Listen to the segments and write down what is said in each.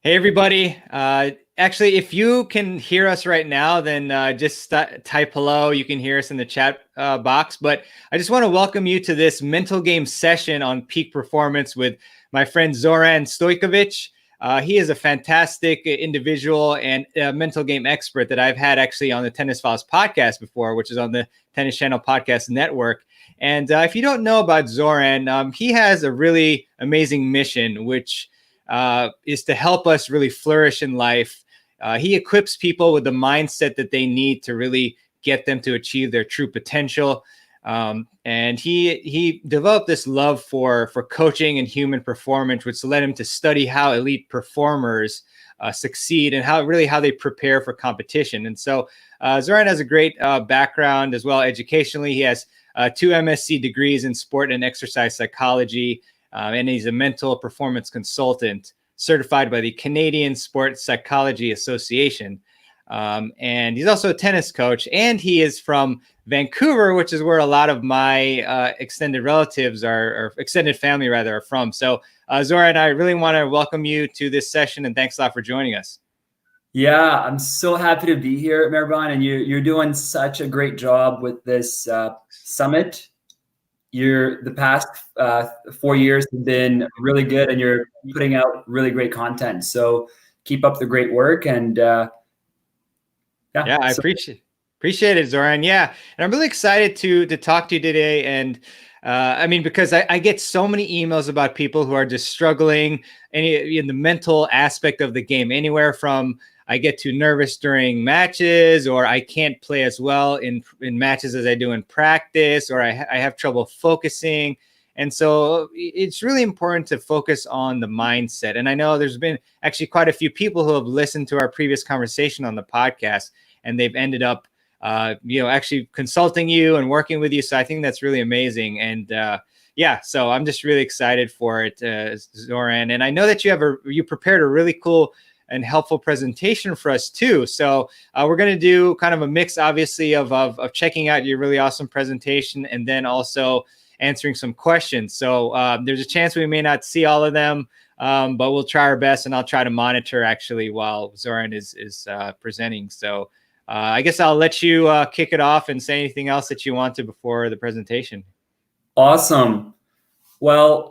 Hey, everybody. Actually, if you can hear us right now, then just type hello. You can hear us in the chat box. But I just want to welcome you to this mental game session on peak performance with my friend Zoran Stojkovic. He is a fantastic individual and a mental game expert that I've had actually on the Tennis Files podcast before, which is on the Tennis Channel Podcast Network. And if you don't know about Zoran, he has a really amazing mission, which is to help us really flourish in life. He equips people with the mindset that they need to really get them to achieve their true potential. And he developed this love for coaching and human performance, which led him to study how elite performers succeed and how they prepare for competition. And so Zoran has a great background as well educationally. He has 2 MSc degrees in sport and exercise psychology. And he's a mental performance consultant certified by the Canadian Sports Psychology Association. And he's also a tennis coach, and he is from Vancouver, which is where a lot of my extended relatives or extended family rather are from. So Zoran, I really want to welcome you to this session, and thanks a lot for joining us. Yeah, I'm so happy to be here, Mehrban, and you're doing such a great job with this summit. The past 4 years have been really good, and you're putting out really great content. So keep up the great work. And I appreciate it, Zoran. Yeah, and I'm really excited to talk to you today. And I mean, because I get so many emails about people who are just struggling in the mental aspect of the game, anywhere from I get too nervous during matches, or I can't play as well in matches as I do in practice, or I have trouble focusing. And so it's really important to focus on the mindset. And I know there's been actually quite a few people who have listened to our previous conversation on the podcast, and they've ended up, actually consulting you and working with you. So I think that's really amazing. And so I'm just really excited for it, Zoran. And I know that you prepared a really cool and helpful presentation for us too. So we're going to do kind of a mix, obviously, of checking out your really awesome presentation and then also answering some questions. So there's a chance we may not see all of them, but we'll try our best, and I'll try to monitor actually while Zoran is presenting. So I guess I'll let you kick it off and say anything else that you want to before the presentation. Awesome. Well,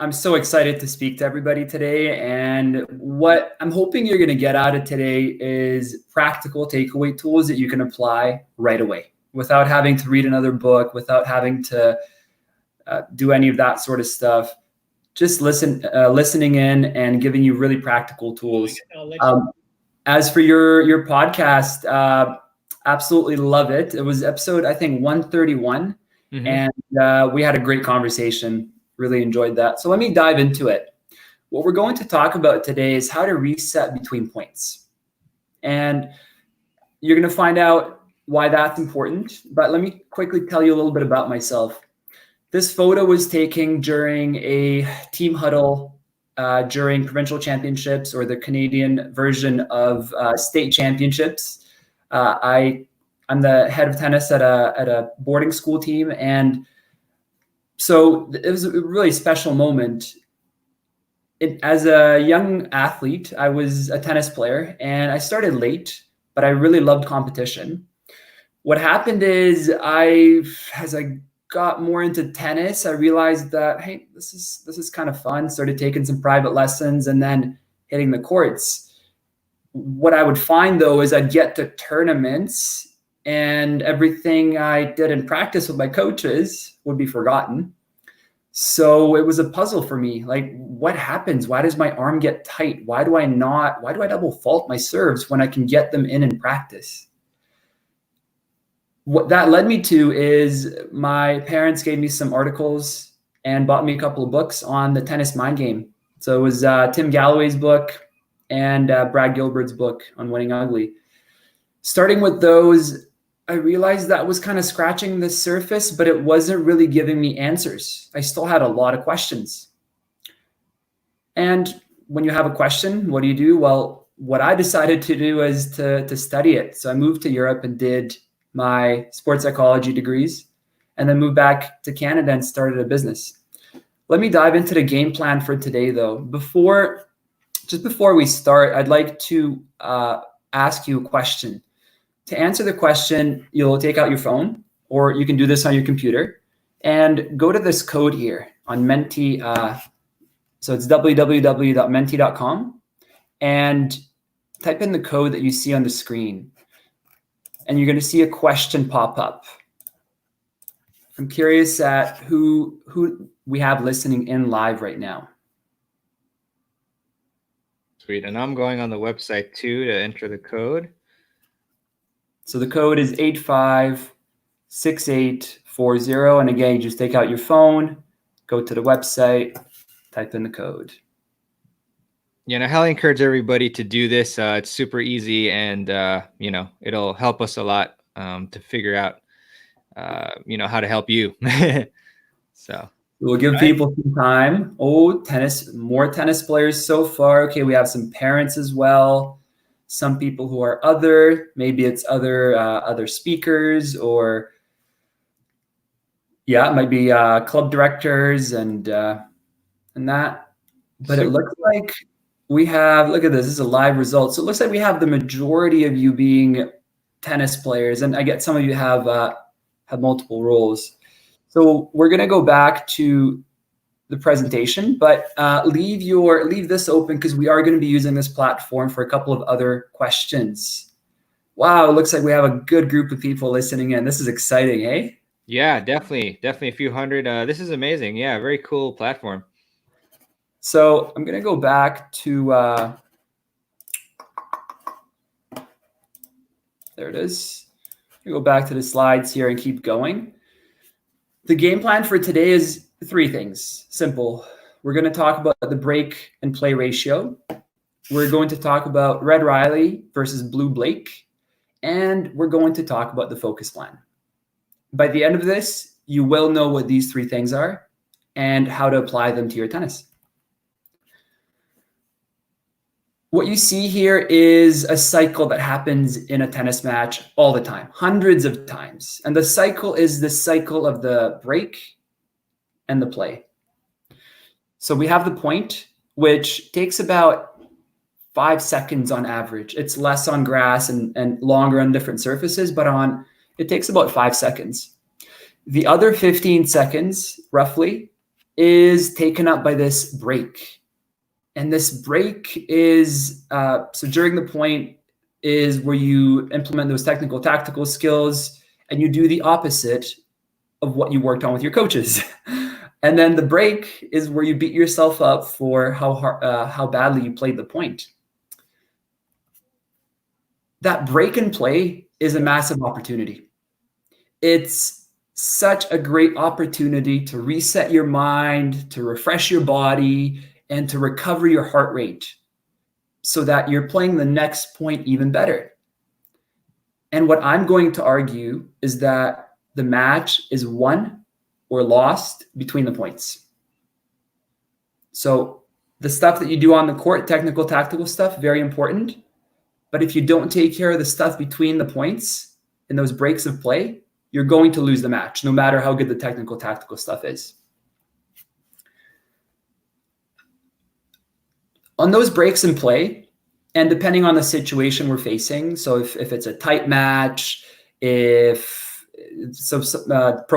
I'm so excited to speak to everybody today. And what I'm hoping you're going to get out of today is practical takeaway tools that you can apply right away without having to read another book, without having to do any of that sort of stuff. Just listening in and giving you really practical tools. As for your podcast, absolutely love it. It was episode, I think, 131. Mm-hmm. And we had a great conversation. Really enjoyed that. So let me dive into it. What we're going to talk about today is how to reset between points. And you're going to find out why that's important. But let me quickly tell you a little bit about myself. This photo was taken during a team huddle during provincial championships, or the Canadian version of state championships. I'm the head of tennis at a boarding school team, and so it was a really special moment. As a young athlete, I was a tennis player, and I started late, but I really loved competition. What happened is as I got more into tennis, I realized that, hey, this is kind of fun. Started taking some private lessons and then hitting the courts. What I would find, though, is I'd get to tournaments, and everything I did in practice with my coaches would be forgotten. So it was a puzzle for me. Like, what happens? Why does my arm get tight? Why do I double fault my serves when I can get them in practice? What that led me to is my parents gave me some articles and bought me a couple of books on the tennis mind game. So it was Tim Galloway's book and Brad Gilbert's book on Winning Ugly. Starting with those, I realized that was kind of scratching the surface, but it wasn't really giving me answers. I still had a lot of questions. And when you have a question, what do? Well, what I decided to do is to study it. So I moved to Europe and did my sports psychology degrees, and then moved back to Canada and started a business. Let me dive into the game plan for today, though. Before just before we start, I'd like to ask you a question. To answer the question, you'll take out your phone, or you can do this on your computer, and go to this code here on Mentee. So it's www.mentee.com, and type in the code that you see on the screen, and you're going to see a question pop up. I'm curious at who we have listening in live right now. Sweet. And I'm going on the website too to enter the code. So the code is 856840. And again, you just take out your phone, go to the website, type in the code. Yeah, and I highly encourage everybody to do this. It's super easy, and it'll help us a lot to figure out how to help you. So we'll give people some time. Oh, more tennis players so far. Okay, we have some parents as well. Some people who are maybe it's other speakers, or it might be club directors and that. But it looks like we have, look at this is a live result. So it looks like we have the majority of you being tennis players, and I get some of you have multiple roles. So we're going to go back to the presentation, but leave this open because we are going to be using this platform for a couple of other questions. Wow, it looks like we have a good group of people listening in. This is exciting, eh? Yeah, definitely a few hundred. This is amazing. Yeah, very cool platform. So I'm going to go back to, there it is. Go back to the slides here and keep going. The game plan for today is 3 things. Simple. We're going to talk about the break and play ratio. We're going to talk about Red Riley versus Blue Blake. And we're going to talk about the focus plan. By the end of this, you will know what these 3 things are and how to apply them to your tennis. What you see here is a cycle that happens in a tennis match all the time, hundreds of times. And the cycle is the cycle of the break and the play. So we have the point, which takes about 5 seconds on average. It's less on grass and longer on different surfaces, but it takes about 5 seconds. The other 15 seconds, roughly, is taken up by this break. And this break is, so during the point is where you implement those technical, tactical skills, and you do the opposite of what you worked on with your coaches. And then the break is where you beat yourself up for how badly you played the point. That break and play is a massive opportunity. It's such a great opportunity to reset your mind, to refresh your body, and to recover your heart rate so that you're playing the next point even better. And what I'm going to argue is that the match is won or lost between the points. So the stuff that you do on the court, technical, tactical stuff, very important. But if you don't take care of the stuff between the points in those breaks of play, you're going to lose the match, no matter how good the technical, tactical stuff is. On those breaks in play, and depending on the situation we're facing, so if it's a tight match, pro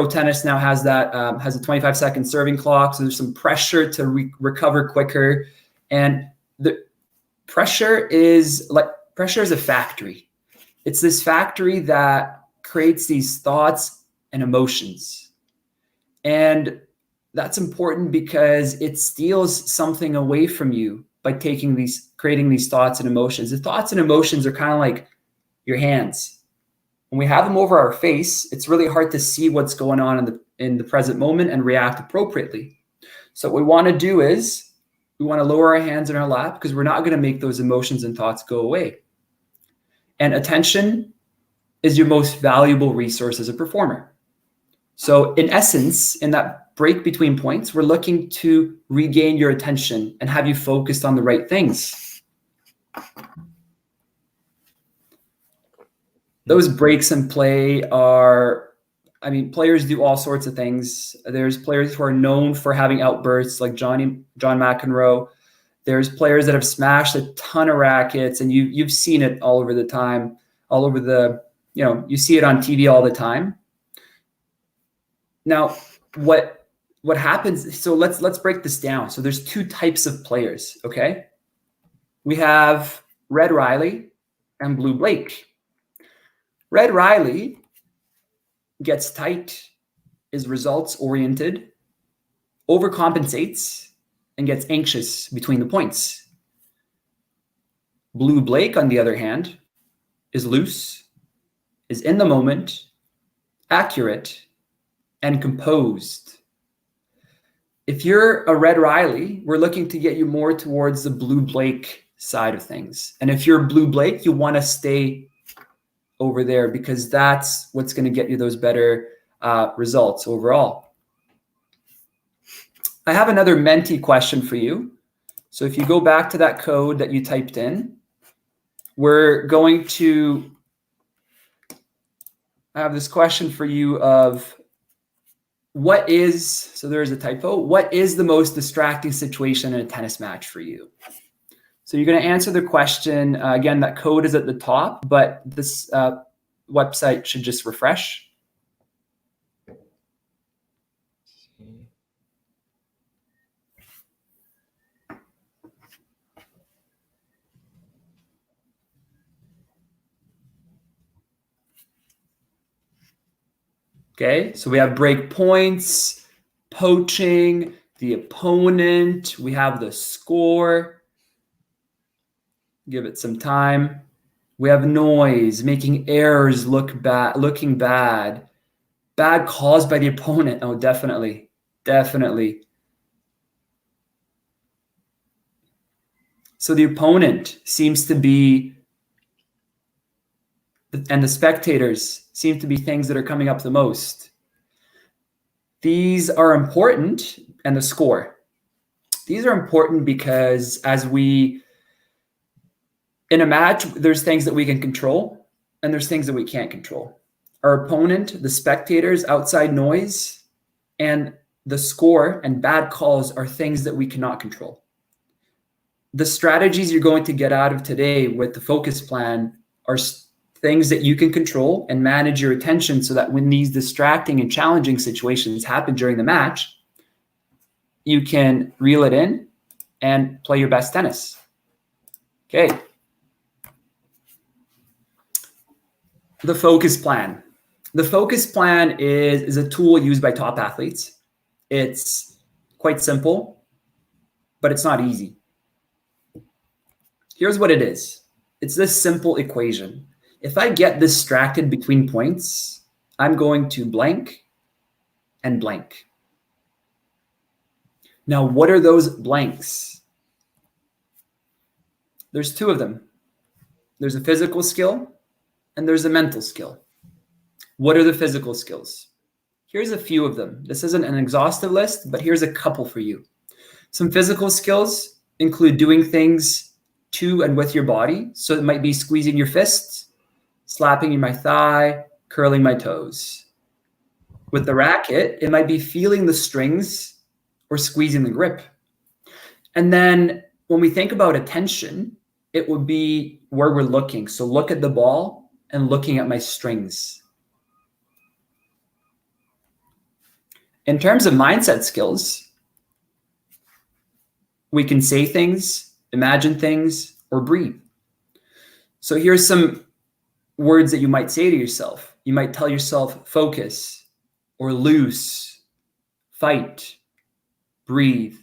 tennis now has a 25-second serving clock, so there's some pressure to recover quicker, and the pressure is a factory. It's this factory that creates these thoughts and emotions, and that's important because it steals something away from you by creating these thoughts and emotions. The thoughts and emotions are kind of like your hands. When we have them over our face, it's really hard to see what's going on in the present moment and react appropriately. So what we want to do is we want to lower our hands in our lap because we're not going to make those emotions and thoughts go away. And attention is your most valuable resource as a performer. So in essence, in that break between points, we're looking to regain your attention and have you focused on the right things. Those breaks in play players do all sorts of things. There's players who are known for having outbursts like John McEnroe. There's players that have smashed a ton of rackets, and you've seen it all over the time, all over the, you see it on TV all the time. Now, what happens, so let's break this down. So there's two types of players, okay? We have Red Riley and Blue Blake. Red Riley gets tight, is results oriented, overcompensates, and gets anxious between the points. Blue Blake, on the other hand, is loose, is in the moment, accurate, and composed. If you're a Red Riley, we're looking to get you more towards the Blue Blake side of things. And if you're Blue Blake, you want to stay over there because that's what's going to get you those better results overall. I have another mentee question for you. So if you go back to that code that you typed in, we're going to have this question for you of what is, so there is a typo, what is the most distracting situation in a tennis match for you? So you're going to answer the question. Again, that code is at the top, but this website should just refresh. Okay, so we have break points, poaching, the opponent, we have the score. Give it some time. We have noise, making errors looking bad. Bad calls by the opponent. Oh, definitely. Definitely. So the opponent seems to be, and the spectators seem to be things that are coming up the most. These are important, and the score. These are important because in a match, there's things that we can control, and there's things that we can't control. Our opponent, the spectators, outside noise, and the score and bad calls are things that we cannot control. The strategies you're going to get out of today with the focus plan are things that you can control and manage your attention so that when these distracting and challenging situations happen during the match, you can reel it in and play your best tennis. Okay. The focus plan. The focus plan is a tool used by top athletes. It's quite simple, but it's not easy. Here's what it is. It's this simple equation. If I get distracted between points, I'm going to blank and blank. Now, what are those blanks? There's two of them. There's a physical skill and there's a mental skill. What are the physical skills? Here's a few of them. This isn't an exhaustive list, but here's a couple for you. Some physical skills include doing things to and with your body. So it might be squeezing your fists, slapping my thigh, curling my toes. With the racket, it might be feeling the strings or squeezing the grip. And then when we think about attention, it would be where we're looking. So look at the ball and looking at my strings. In terms of mindset skills, we can say things, imagine things, or breathe. So here's some words that you might say to yourself. You might tell yourself focus or loose, fight, breathe,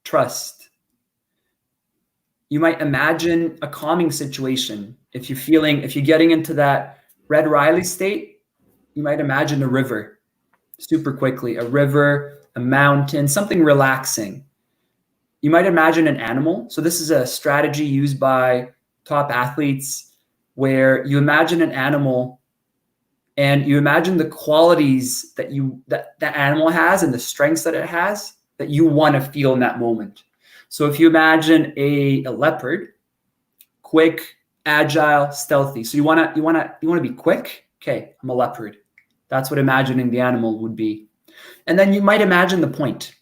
trust. You might imagine a calming situation. If you're getting into that Red Riley state, you might imagine a river super quickly, a river, a mountain, something relaxing. You might imagine an animal. So this is a strategy used by top athletes where you imagine an animal and you imagine the qualities that that animal has and the strengths that it has that you want to feel in that moment. So if you imagine a leopard, quick, agile, stealthy. So you want to be quick. Okay, I'm a leopard. That's what imagining the animal would be. And then you might imagine the point.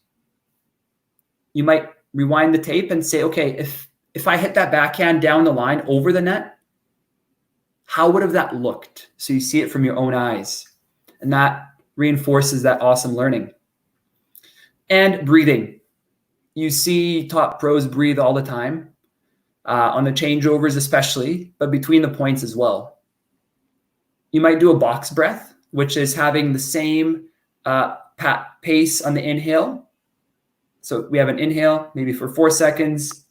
You might rewind the tape and say, okay, if I hit that backhand down the line over the net, how would have that looked? So you see it from your own eyes. And that reinforces that awesome learning. And breathing. You see top pros breathe all the time, on the changeovers especially, but between the points as well. You might do a box breath, which is having the same pace on the inhale. So we have an inhale, maybe for 4 seconds.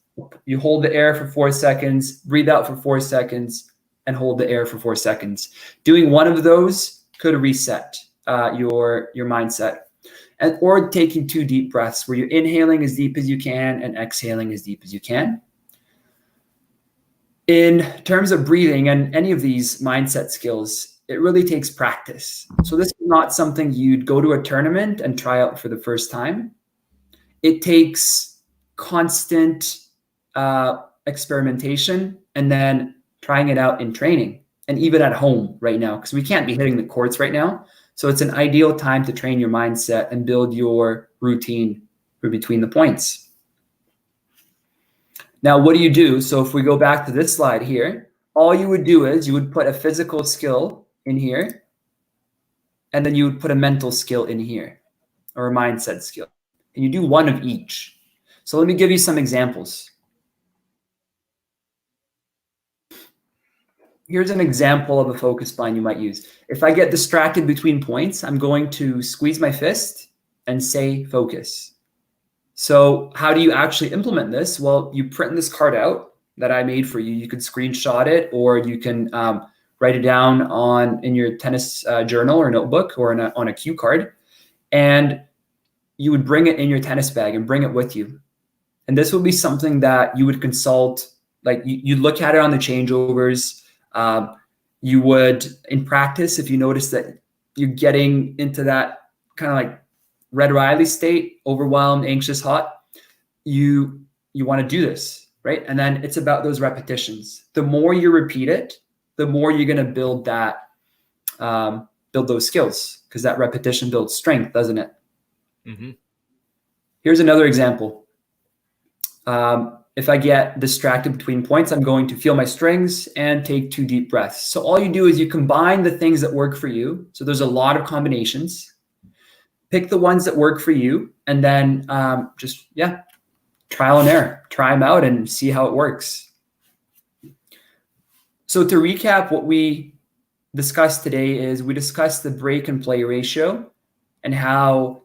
You hold the air for 4 seconds, breathe out for 4 seconds, and hold the air for 4 seconds. Doing one of those could reset your mindset. Or taking 2 deep breaths where you're inhaling as deep as you can and exhaling as deep as you can. In terms of breathing and any of these mindset skills, it really takes practice. So this is not something you'd go to a tournament and try out for the first time. It takes constant experimentation and then trying it out in training and even at home right now, because we can't be hitting the courts right now. So it's an ideal time to train your mindset and build your routine for between the points. Now, what do you do? So if we go back to this slide here, all you would do is you would put a physical skill in here, and then you would put a mental skill in here, or a mindset skill. And you do one of each. So let me give you some examples. Here's an example of a focus plan you might use. If I get distracted between points, I'm going to squeeze my fist and say focus. So how do you actually implement this? Well, you print this card out that I made for you. You could screenshot it, or you can write it down in your tennis journal or notebook, or on a cue card. And you would bring it in your tennis bag and bring it with you. And this would be something that you would consult, like you'd look at it on the changeovers. You would, in practice, if you notice that you're getting into that kind of like Red Riley state, overwhelmed, anxious, hot, you want to do this, right? And then it's about those repetitions. The more you repeat it, the more you're going to build those skills, because that repetition builds strength, doesn't it? Mm-hmm. Here's another example. If I get distracted between points, I'm going to feel my strings and take 2 deep breaths. So all you do is you combine the things that work for you. So there's a lot of combinations. Pick the ones that work for you, and then trial and error. Try them out and see how it works. So to recap, what we discussed today is we discussed the break and play ratio, and how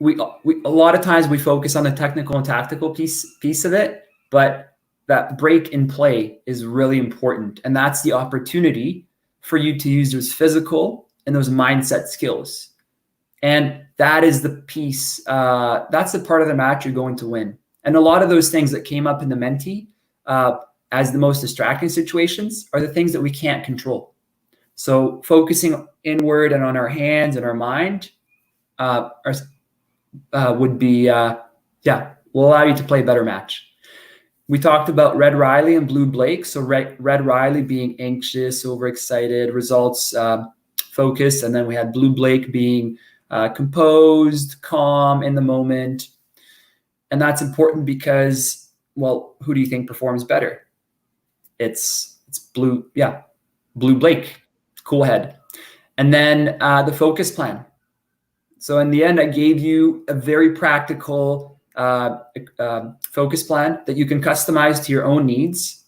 we a lot of times we focus on the technical and tactical piece of it, but that break and play is really important. And that's the opportunity for you to use those physical and those mindset skills. And that is the piece, that's the part of the match you're going to win. And a lot of those things that came up in the mentee as the most distracting situations are the things that we can't control. So focusing inward and on our hands and our mind would be, will allow you to play a better match. We talked about Red Riley and Blue Blake. So Red Riley being anxious, overexcited, results focused. And then we had Blue Blake being composed, calm, in the moment. And that's important because, well, who do you think performs better? It's Blue Blake, cool head. And then the focus plan. So in the end, I gave you a very practical focus plan that you can customize to your own needs.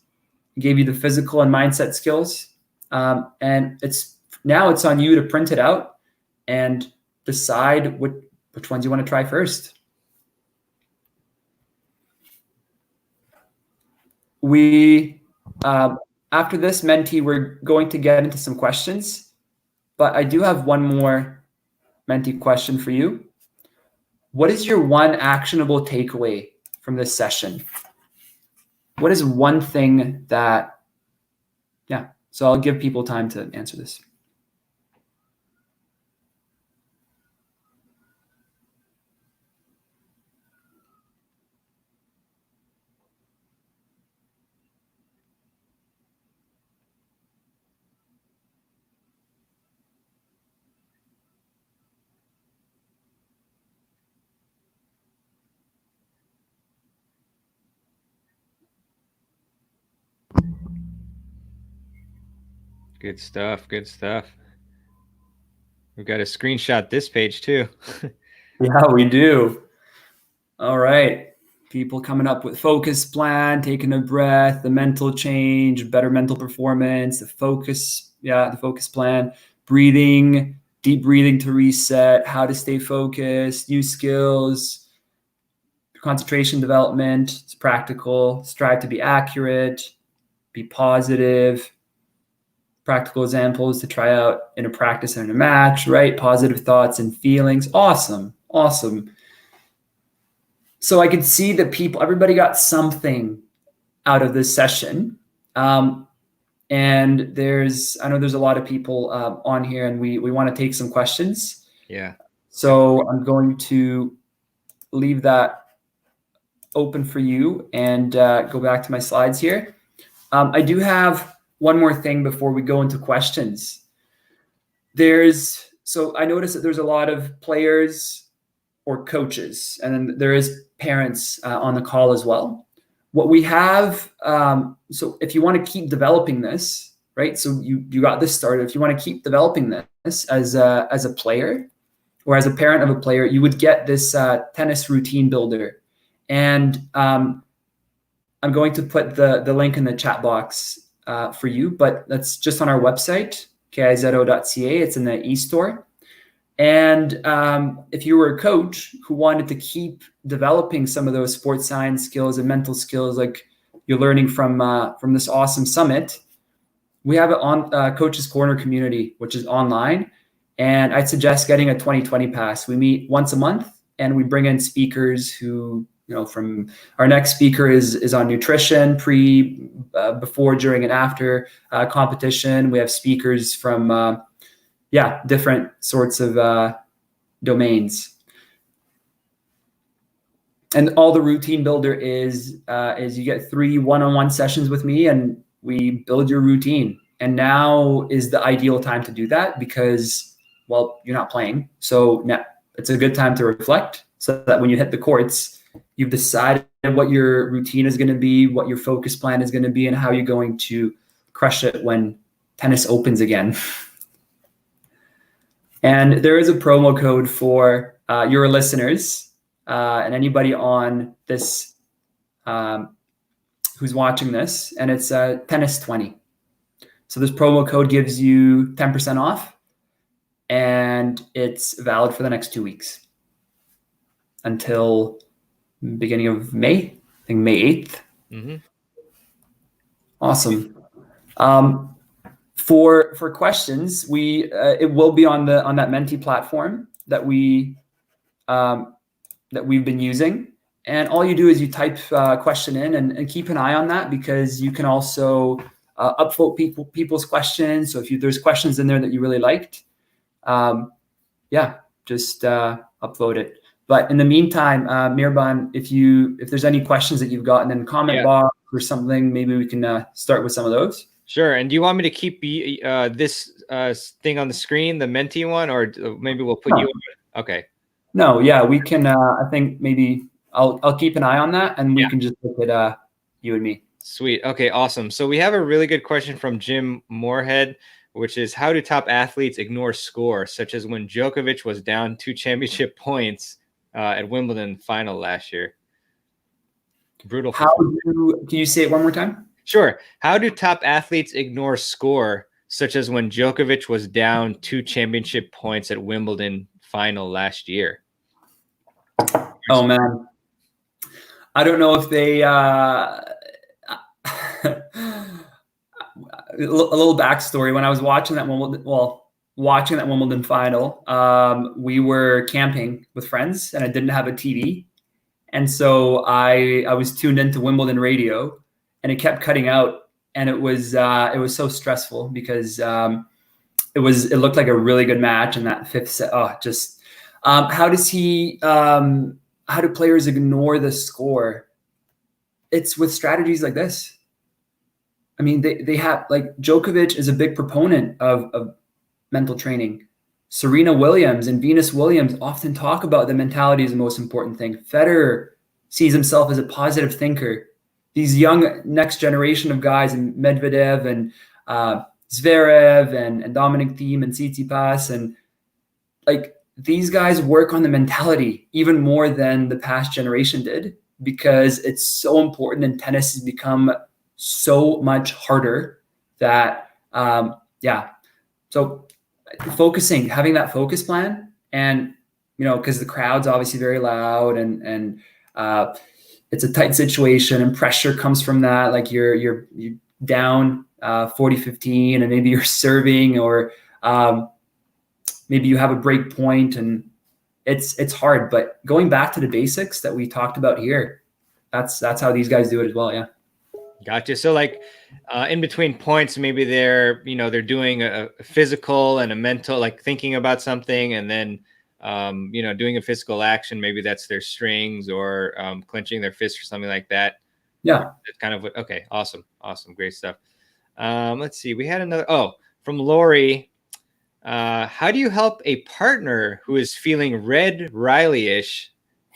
I gave you the physical and mindset skills. And it's on you to print it out and decide which ones you want to try first. We, after this mentee, we're going to get into some questions, but I do have one more mentee question for you. What is your one actionable takeaway from this session? What is one thing that, so I'll give people time to answer this. Good stuff. Good stuff. We've got to screenshot this page too. Yeah, we do. All right. People coming up with focus plan, taking a breath, the mental change, better mental performance, the focus plan, breathing, deep breathing to reset, how to stay focused, new skills, concentration development. It's practical, strive to be accurate, be positive, practical examples to try out in a practice and in a match, right? Positive thoughts and feelings. Awesome. Awesome. So I could see that everybody got something out of this session. And I know there's a lot of people on here, and we want to take some questions. Yeah. So I'm going to leave that open for you and go back to my slides here. I do have one more thing before we go into questions. So I noticed that there's a lot of players or coaches, and then there is parents on the call as well. What we have, so if you want to keep developing this, right? So you got this started. If you want to keep developing this as a player or as a parent of a player, you would get this tennis routine builder. And I'm going to put the link in the chat box for you, but that's just on our website, kizo.ca. It's in the e-store. And if you were a coach who wanted to keep developing some of those sports science skills and mental skills like you're learning from this awesome summit, we have it on Coach's Corner community, which is online. And I'd suggest getting a 2020 pass. We meet once a month, and we bring in speakers who, from our next speaker is on nutrition, before, during, and after competition. We have speakers from different sorts of domains. And all the routine builder is you get 3 one-on-one sessions with me, and we build your routine. And now is the ideal time to do that because, well, you're not playing. So now it's a good time to reflect so that when you hit the courts, you've decided what your routine is going to be, what your focus plan is going to be, and how you're going to crush it when tennis opens again. And there is a promo code for your listeners and anybody on this who's watching this, and it's tennis20. So this promo code gives you 10% off, and it's valid for the next 2 weeks until beginning of May, I think May 8th. Mm-hmm. Awesome. For questions, it will be on that mentee platform that we've been using, and all you do is you type question in and keep an eye on that, because you can also upvote people's questions. So if there's questions in there that you really liked, just upvote it. But in the meantime, Mehrban, if there's any questions that you've got, and then comment box or something, maybe we can start with some of those. Sure. And do you want me to keep this thing on the screen, the mentee one, or maybe we'll put you on it? Okay. No, yeah, we can. I think maybe I'll keep an eye on that, and we can just look at you and me. Sweet. Okay, awesome. So we have a really good question from Jim Moorhead, which is, how do top athletes ignore score, such as when Djokovic was down 2 championship points at Wimbledon final last year? Brutal. Can you say it one more time? Sure. How do top athletes ignore score, such as when Djokovic was down 2 championship points at Wimbledon final last year? Oh, man. I don't know if they a little backstory. When I was watching that Wimbledon final, we were camping with friends, and I didn't have a TV. And so I was tuned into Wimbledon radio, and it kept cutting out, and it was so stressful because it looked like a really good match in that 5th set. How do players ignore the score? It's with strategies like this. I mean, they have, like, Djokovic is a big proponent of mental training. Serena Williams and Venus Williams often talk about the mentality is the most important thing. Federer sees himself as a positive thinker. These young next generation of guys, and Medvedev and Zverev and Dominic Thiem and Tsitsipas, and like these guys work on the mentality even more than the past generation did, because it's so important, and tennis has become so much harder that so having that focus plan, and because the crowd's obviously very loud, and it's a tight situation, and pressure comes from that. Like you're down 40-15, and maybe you're serving, or maybe you have a break point, and it's hard. But going back to the basics that we talked about here, that's how these guys do it as well. Yeah. Gotcha. So like in between points, maybe they're doing a physical and a mental, like thinking about something, and then doing a physical action. Maybe that's their strings, or clenching their fist or something like that. Yeah. That's kind of what. Okay. Awesome. Great stuff. Let's see. We had another. Oh, from Lori. How do you help a partner who is feeling Red Riley-ish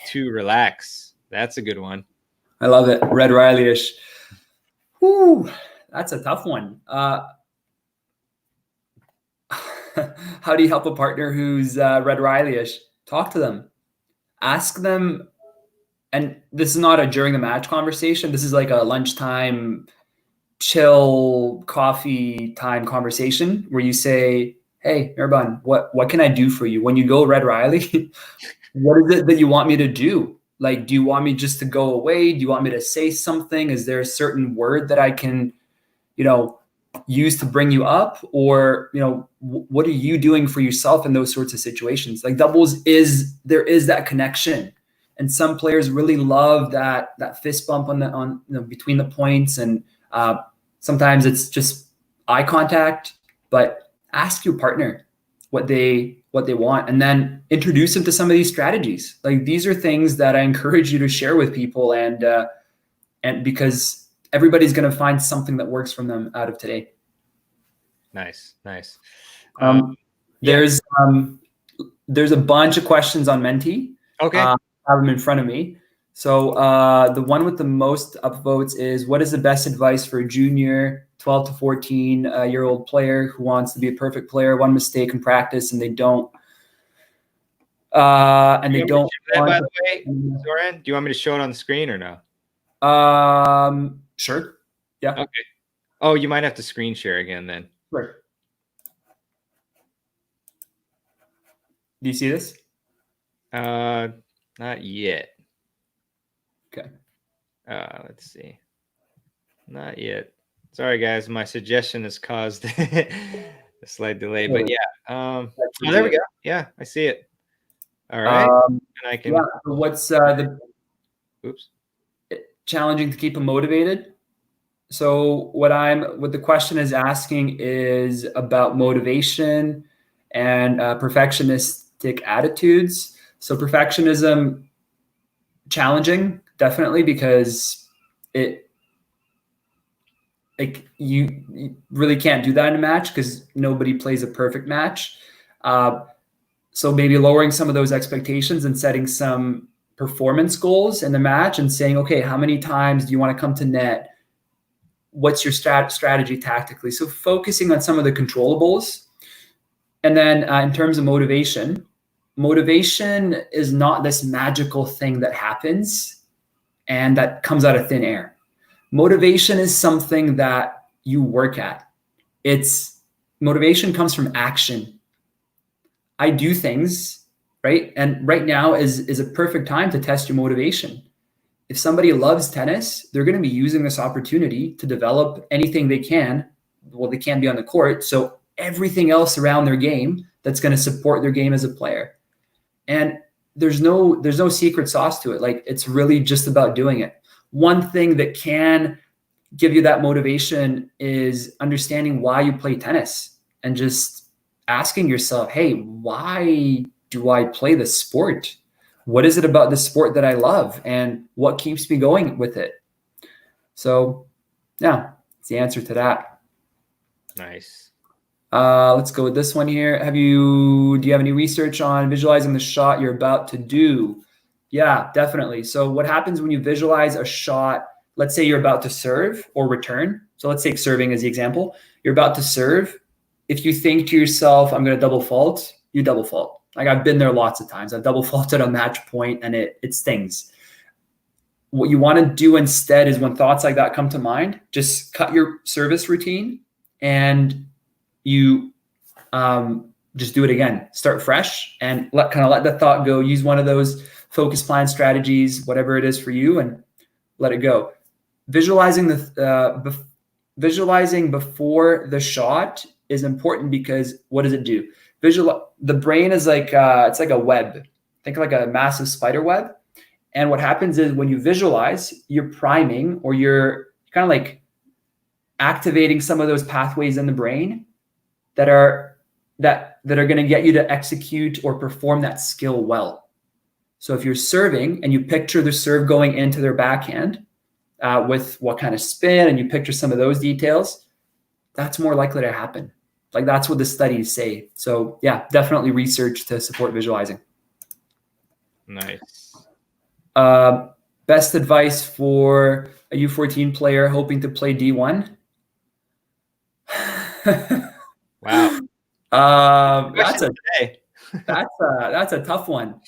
to relax? That's a good one. I love it. Red Riley-ish. Whew, that's a tough one. How do you help a partner who's Red Riley-ish? Talk to them. Ask them. And this is not a during the match conversation. This is like a lunchtime, chill, coffee time conversation where you say, hey, Mehrban, what can I do for you? When you go Red Riley, what is it that you want me to do? Like, do you want me just to go away? Do you want me to say something? Is there a certain word that I can, use to bring you up? Or, what are you doing for yourself in those sorts of situations? Like doubles there is that connection. And some players really love that fist bump on between the points. And sometimes it's just eye contact, but ask your partner what they want, and then introduce them to some of these strategies. Like these are things that I encourage you to share with people, and because everybody's going to find something that works from them out of today. Nice. There's a bunch of questions on mentee. Okay. I have them in front of me. So the one with the most upvotes is, what is the best advice for a junior 12 to 14 year old player who wants to be a perfect player? One mistake in practice and they don't. By the way, Zoran, do you want me to show it on the screen or no? Sure. Yeah. Okay. Oh, you might have to screen share again then. Sure. Do you see this? Not yet. Okay. Let's see. Not yet. Sorry, guys. My suggestion has caused a slight delay, but yeah. Oh, there we go. Yeah, I see it. All right. And I can. Yeah. What's the Oops. Challenging to keep them motivated? So what the question is asking is about motivation and perfectionistic attitudes. So perfectionism, challenging, definitely, because you really can't do that in a match because nobody plays a perfect match. So maybe lowering some of those expectations and setting some performance goals in the match and saying, okay, how many times do you want to come to net? What's your strategy tactically? So focusing on some of the controllables. And then in terms of motivation is not this magical thing that happens and that comes out of thin air. Motivation is something that you work at. Motivation comes from action. I do things, right? And right now is a perfect time to test your motivation. If somebody loves tennis, they're going to be using this opportunity to develop anything they can. Well, they can't be on the court. So everything else around their game that's going to support their game as a player. And there's no secret sauce to it. Like, it's really just about doing it. One thing that can give you that motivation is understanding why you play tennis and just asking yourself, hey, why do I play this sport? What is it about this sport that I love, and what keeps me going with it? So yeah, it's the answer to that. Nice. Let's go with this one here. Do you have any research on visualizing the shot you're about to do? Yeah, definitely. So what happens when you visualize a shot, let's say you're about to serve or return, So let's take serving as the example. You're about to serve. If you think to yourself, I'm going to double fault, you double fault. Like I've been there lots of times. I've double faulted on match point and it stings. What you want to do instead is when thoughts like that come to mind, just cut your service routine and you just do it again. Start fresh and let the thought go. Use one of those focus plan strategies, whatever it is for you, and let it go. Visualizing before the shot is important because what does it do? The brain is like it's like a web. Think like a massive spider web. And what happens is when you visualize, you're priming or you're kind of like activating some of those pathways in the brain that are going to get you to execute or perform that skill well. So if you're serving and you picture the serve going into their backhand with what kind of spin, and you picture some of those details, that's more likely to happen. Like that's what the studies say. So yeah, definitely research to support visualizing. Nice. Best advice for a U14 player hoping to play D1? Wow. That's a tough one.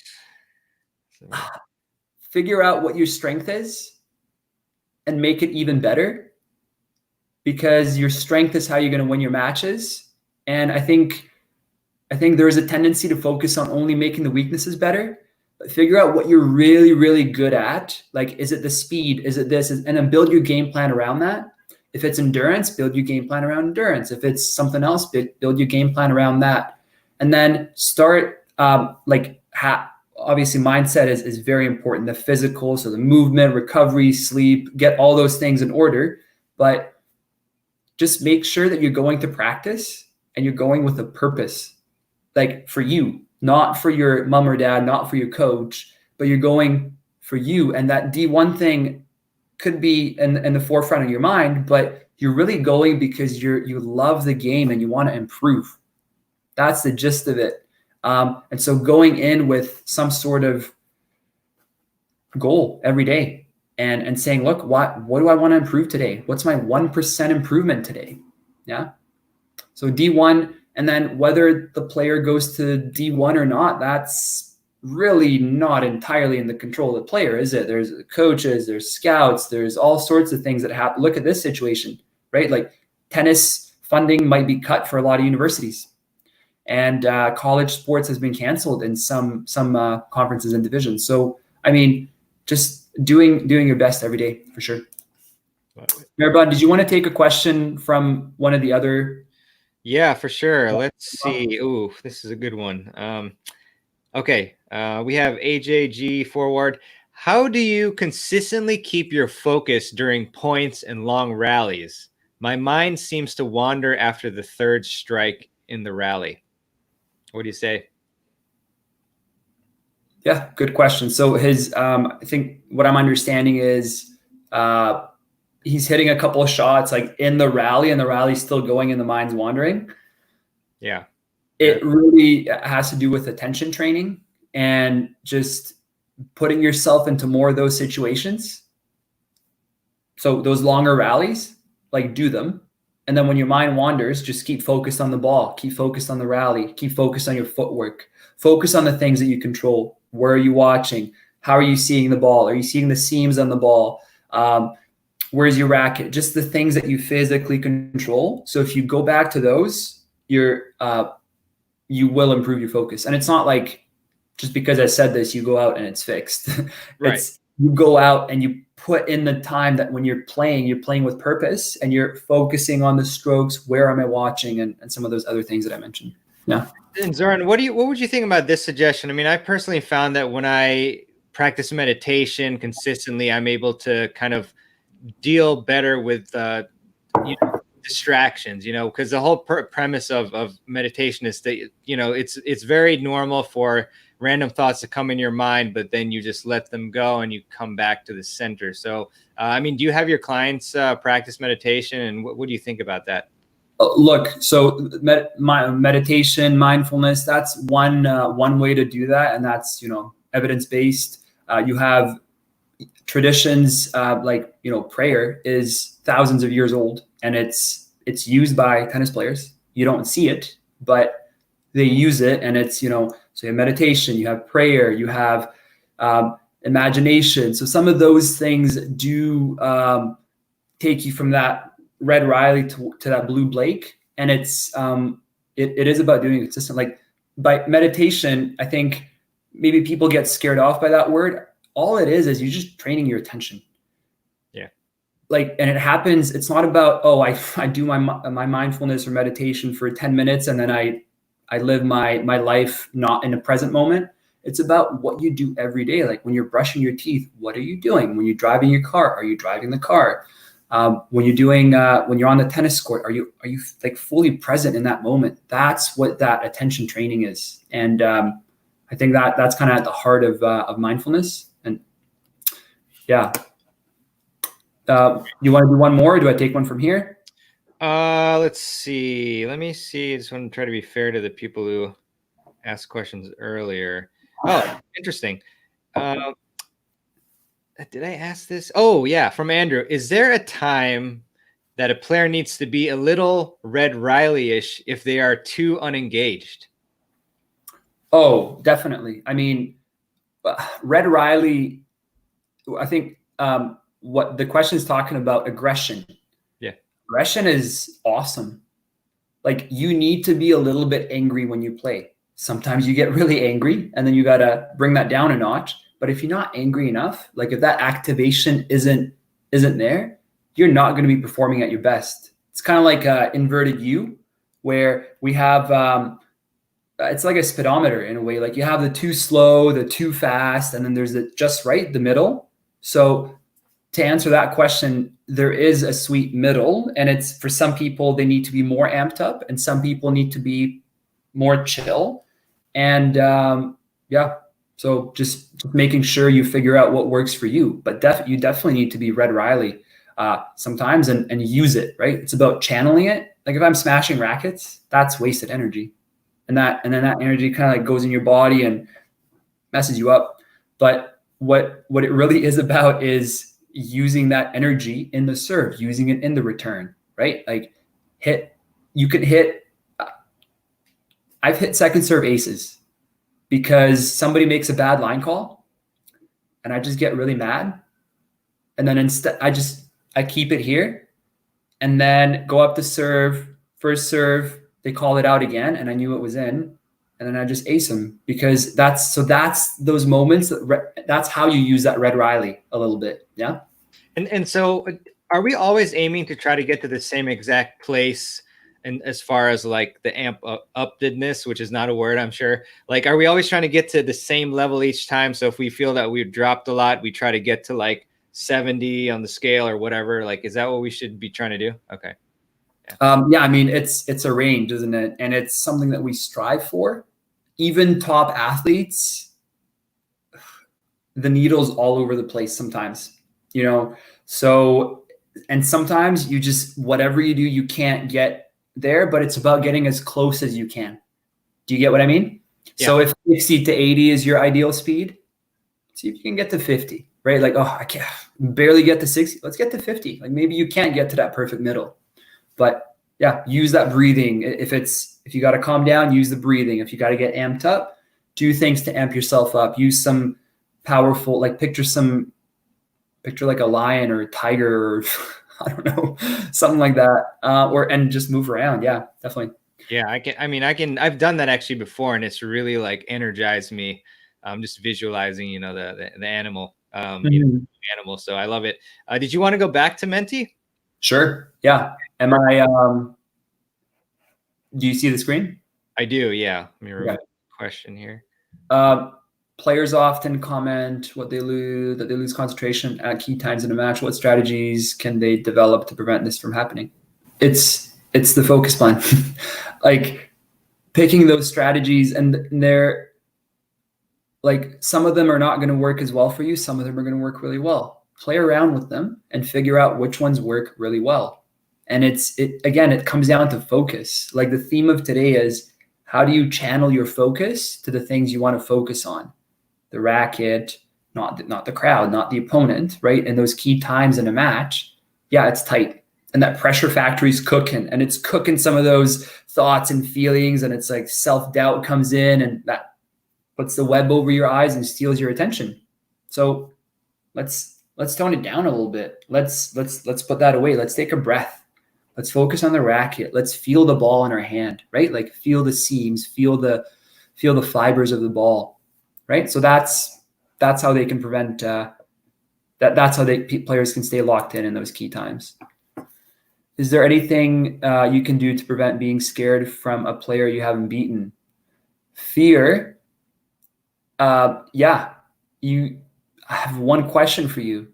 Figure out what your strength is and make it even better, because your strength is how you're going to win your matches. And I think there is a tendency to focus on only making the weaknesses better. But figure out what you're really, really good at. Like, is it the speed? Is it this? And then build your game plan around that. If it's endurance, build your game plan around endurance. If it's something else, build your game plan around that. And then start obviously mindset is very important. The physical, so the movement, recovery, sleep, get all those things in order. But just make sure that you're going to practice and you're going with a purpose, like for you, not for your mom or dad, not for your coach, but you're going for you. And that D1 thing could be in the forefront of your mind, but you're really going because you love the game and you want to improve. That's the gist of it. And so going in with some sort of goal every day and saying, look, what do I want to improve today? What's my 1% improvement today? Yeah. So D1, and then whether the player goes to D1 or not, that's really not entirely in the control of the player, is it? There's coaches, there's scouts, there's all sorts of things that happen. Look at this situation, right? Like tennis funding might be cut for a lot of universities, and college sports has been canceled in some conferences and divisions. So, I mean, just doing your best every day for sure. Mehrban, did you want to take a question from one of the other? Yeah, for sure. Let's see. Ooh, this is a good one. Okay, we have AJG forward. How do you consistently keep your focus during points and long rallies? My mind seems to wander after the third strike in the rally. What do you say? Yeah, good question. So his, I think what I'm understanding is he's hitting a couple of shots like in the rally, and the rally's still going and the mind's wandering. Yeah. It really has to do with attention training and just putting yourself into more of those situations. So those longer rallies, like do them. And then when your mind wanders, just keep focused on the ball, keep focused on the rally, keep focused on your footwork, focus on the things that you control. Where are you watching? How are you seeing the ball? Are you seeing the seams on the ball? Where's your racket? Just the things that you physically control. So if you go back to those, you will improve your focus. And it's not like just because I said this, you go out and it's fixed. Right. It's you go out and you put in the time that when you're playing with purpose and you're focusing on the strokes. Where am I watching? And some of those other things that I mentioned. Yeah. And Zoran, what would you think about this suggestion? I mean, I personally found that when I practice meditation consistently, I'm able to kind of deal better with distractions, because the whole premise of meditation is that, it's very normal for random thoughts to come in your mind, but then you just let them go and you come back to the center. So, I mean, do you have your clients practice meditation, and what do you think about that? Look, so meditation, mindfulness, that's one way to do that. And that's, evidence-based. You have traditions, like, you know, prayer is thousands of years old, and it's used by tennis players. You don't see it, but they use it, and it's, you know, so you have meditation, you have prayer, you have imagination. So some of those things do take you from that Red Riley to that Blue Blake, and it's it is about doing it consistent. Like by meditation, I think maybe people get scared off by that word. All it is you're just training your attention. Yeah. Like, and it happens, it's not about, oh, I do my mindfulness or meditation for 10 minutes and then I live my life not in the present moment. It's about what you do every day. Like when you're brushing your teeth, what are you doing? When you're driving your car, are you driving the car? When you're doing, when you're on the tennis court, are you like fully present in that moment? That's what that attention training is. And I think that's kind of at the heart of mindfulness. And yeah. You want to do one more, or do I take one from here? Let's see. Let me see. I just want to try to be fair to the people who asked questions earlier. Oh, interesting. Did I ask this? Oh, yeah, from Andrew. Is there a time that a player needs to be a little Red Riley-ish if they are too unengaged? Oh, definitely. I mean, Red Riley, I think what the question is talking about, aggression. Yeah. Aggression is awesome. Like you need to be a little bit angry when you play. Sometimes you get really angry and then you got to bring that down a notch. But if you're not angry enough, like if that activation isn't there, you're not going to be performing at your best. It's kind of like inverted U, where we have, it's like a speedometer in a way. Like you have the too slow, the too fast, and then there's the just right, the middle. So to answer that question, there is a sweet middle, and it's for some people, they need to be more amped up, and some people need to be more chill. And yeah, so just making sure you figure out what works for you. But you definitely need to be Red Riley sometimes and use it, right? It's about channeling it. Like if I'm smashing rackets, that's wasted energy. And then that energy kind of like goes in your body and messes you up. But what it really is about is using that energy in the serve, using it in the return, right? Like I've hit second serve aces because somebody makes a bad line call and I just get really mad. And then instead I keep it here and then go up to serve, first serve, they call it out again and I knew it was in. And then I just ace them because that's those moments that's how you use that Red Riley a little bit. Yeah. And so are we always aiming to try to get to the same exact place? And as far as like the amp upness, which is not a word, I'm sure, like, are we always trying to get to the same level each time? So if we feel that we've dropped a lot, we try to get to like 70 on the scale or whatever. Like, is that what we should be trying to do? Okay. Yeah. I mean, it's a range, isn't it? And it's something that we strive for. Even top athletes, the needle's all over the place sometimes, you know? So, and sometimes you just, whatever you do, you can't get there, but it's about getting as close as you can. Do you get what I mean? Yeah. So if 60 to 80 is your ideal speed, see if you can get to 50, right? Like, oh, I can't barely get to 60. Let's get to 50. Like maybe you can't get to that perfect middle, but yeah, use that breathing. If you got to calm down, use the breathing. If you got to get amped up, do things to amp yourself up. Use some powerful, like picture like a lion or a tiger or I don't know, something like that. And just move around. Yeah, definitely. Yeah, I've done that actually before and it's really like energized me. Just visualizing, you know, the animal, animal. So I love it. Did you want to go back to mentee? Sure. Yeah. Do you see the screen? I do. Yeah. Let me remove the question here. Players often comment that they lose concentration at key times in a match. What strategies can they develop to prevent this from happening? It's the focus plan. Like picking those strategies, and they're like, some of them are not going to work as well for you. Some of them are going to work really well. Play around with them and figure out which ones work really well. And it comes down to focus. Like the theme of today is, how do you channel your focus to the things you want to focus on? The racket, not the crowd, not the opponent, right? In those key times in a match, yeah, it's tight. And that pressure factory is cooking, and it's cooking some of those thoughts and feelings, and it's like self-doubt comes in, and that puts the web over your eyes and steals your attention. So let's tone it down a little bit. Let's put that away. Let's take a breath. Let's focus on the racket. Let's feel the ball in our hand, right? Like feel the seams, feel the fibers of the ball, right? So that's how they can prevent that's how players can stay locked in those key times. Is there anything you can do to prevent being scared from a player you haven't beaten? Fear. Yeah. I have one question for you.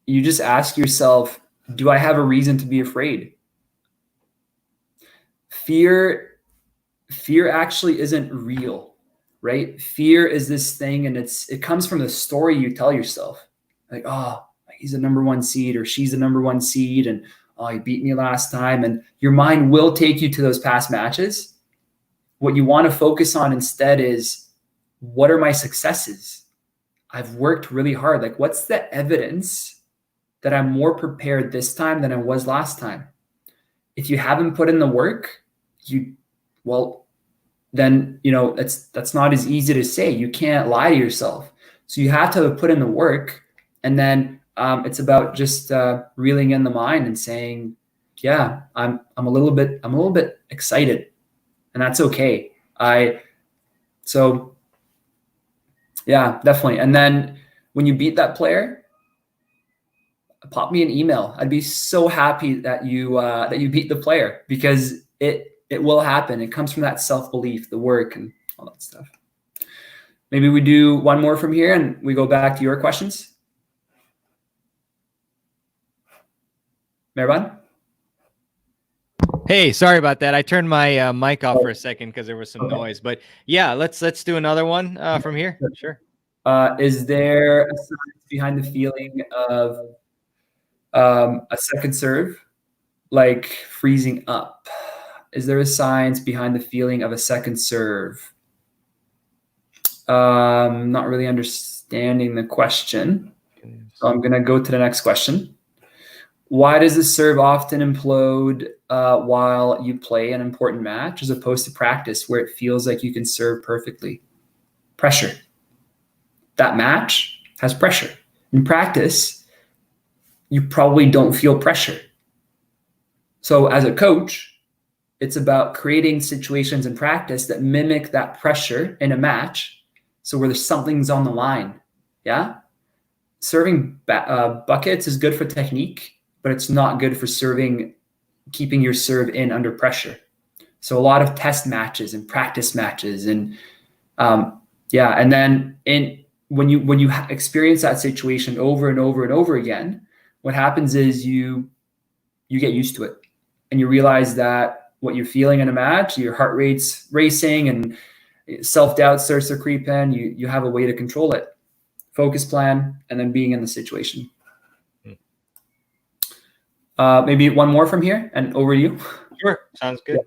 You just ask yourself, do I have a reason to be afraid? Fear actually isn't real, right? Fear is this thing, and it comes from the story you tell yourself. Like, oh, he's a number 1 seed, or she's a number 1 seed, and oh, he beat me last time. And your mind will take you to those past matches. What you want to focus on instead is, what are my successes? I've worked really hard. Like, what's the evidence that I'm more prepared this time than I was last time? If you haven't put in the work, then that's not as easy to say. You can't lie to yourself. So you have to put in the work, and then it's about just reeling in the mind and saying, yeah, I'm a little bit excited, and that's okay. Yeah, definitely. And then when you beat that player, pop me an email. I'd be so happy that you beat the player, because it will happen. It comes from that self-belief, the work, and all that stuff. Maybe we do one more from here and we go back to your questions. Mehrban? Hey, sorry about that. I turned my mic off for a second because there was some noise. But yeah, let's do another one from here. Sure. Is there a science behind the feeling of a second serve, like freezing up? Is there a science behind the feeling of a second serve? Not really understanding the question. So I'm going to go to the next question. Why does the serve often implode while you play an important match as opposed to practice where it feels like you can serve perfectly? Pressure. That match has pressure. In practice, you probably don't feel pressure. So as a coach, it's about creating situations in practice that mimic that pressure in a match. So where there's something's on the line. Yeah. Serving buckets is good for technique, but it's not good for keeping your serve in under pressure. So a lot of test matches and practice matches, and and then when you experience that situation over and over and over again, what happens is you get used to it, and you realize that what you're feeling in a match, your heart rate's racing and self-doubt starts to creep in. You have a way to control it. Focus plan, and then being in the situation. Maybe one more from here and over to you. Sure, sounds good.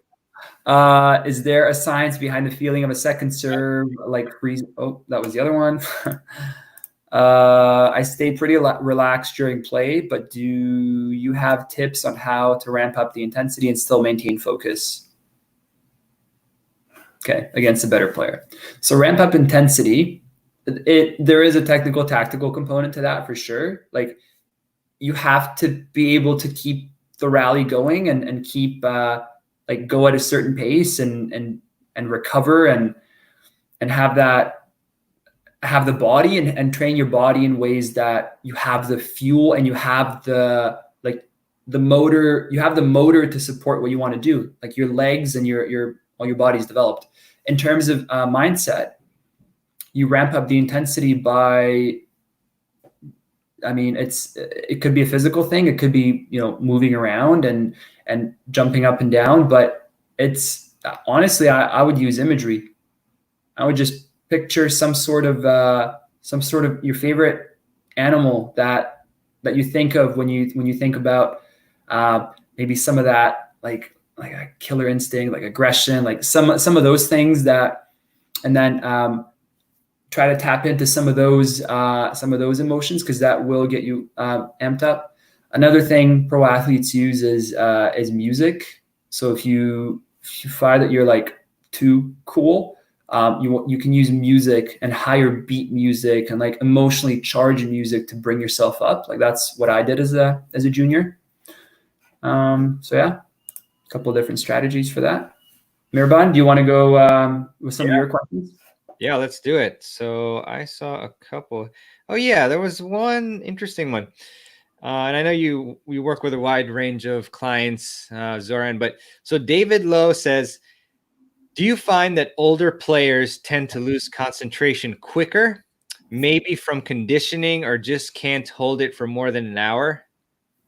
Is there a science behind the feeling of a second serve, like freeze? Oh, that was the other one. I stay pretty relaxed during play, but do you have tips on how to ramp up the intensity and still maintain focus? Okay, against a better player. So ramp up intensity. There is a technical, tactical component to that for sure. Like, you have to be able to keep the rally going and keep go at a certain pace and recover and have the body and train your body in ways that you have the fuel and you have the motor. You have the motor to support what you want to do, like your legs and all your body's developed. In terms of mindset, you ramp up the intensity by, it could be a physical thing. It could be, moving around and jumping up and down, but it's honestly, I would use imagery. I would just picture some sort of your favorite animal that you think of when you think about maybe some of that, like a killer instinct, like aggression, like some of those things and then try to tap into some of those emotions, because that will get you amped up. Another thing pro athletes use is music. So if you find that you're like too cool, you can use music and higher beat music and like emotionally charged music to bring yourself up. Like that's what I did as a junior. So yeah, a couple of different strategies for that. Mehrban, do you want to go with some of your questions? Yeah, let's do it. So I saw a couple. Oh yeah, there was one interesting one. And I know we work with a wide range of clients, Zoran, but so David Lowe says, do you find that older players tend to lose concentration quicker, maybe from conditioning, or just can't hold it for more than an hour?